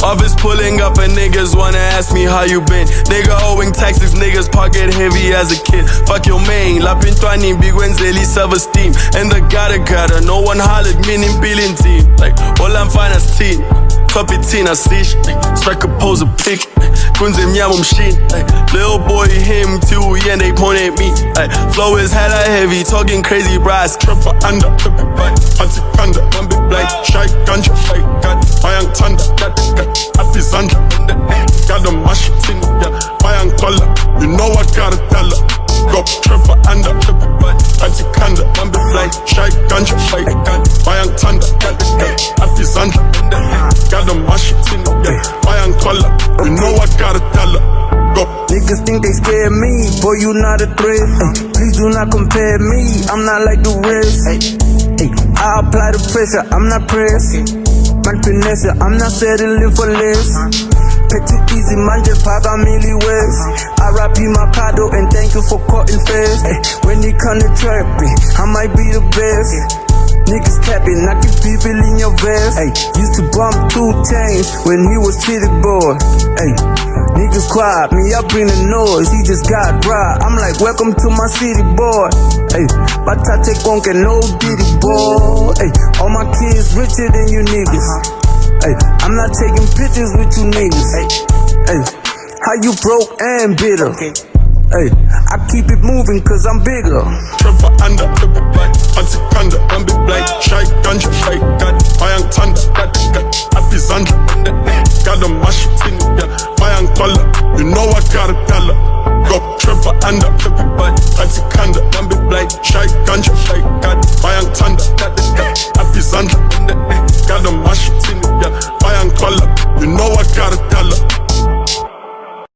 Office pulling up and niggas wanna ask me how you been. Nigga owing taxes, niggas pocket heavy as a kid. Fuck your main, la pintwani bigwenzeli self-esteem. And the gotta, no one hollered, meaning billion team. Like, all I'm fine as teen. Copy teen, I stitch. Strike a pose a pick. Kunze mnyama machine. Little boy, him too, yeah, they point at me. Flow is hella heavy, talking crazy brass. Tripper under, anti kanda, one big blind. Shy ganja, I am thunder, happy Sandra. Got a mash tin, I am color. You know I gotta tell her. Go tripper under, anti kanda, one big blind. Shy ganja, I am thunder, happy Sandra. Got a mash tin, I am color. You know I gotta tell her. Go. Niggas think they scared me, boy you not a threat. Please do not compare me, I'm not like the rest. I apply the pressure, I'm not pressed. Man finesse, I'm not settling for less. Petty easy, man just paga Millie West. R.I.P. Mercado and thank you for cutting fast. When it come to trapping, I might be the best. Niggas capping, knocking people in your vest. Used to bump 2 chains when he was city boy. Niggas quiet, me I bring the noise. He just got dry. I'm like, welcome to my city, boy. Batate conque no diddy, boy. All my kids richer than you niggas. I'm not taking pictures with you niggas. How you broke and bitter? I keep it moving cause I'm bigger. Tripper under, anti-kanda, one big blind. Shy ganja, I am thunder, happy Sandra. Got a mash tin, I am color. You know I gotta tell her. Go tripper under, anti-kanda, one big blind. Shy ganja, I am thunder, happy Sandra. Got a mash tin, I am color. You know I gotta tell her.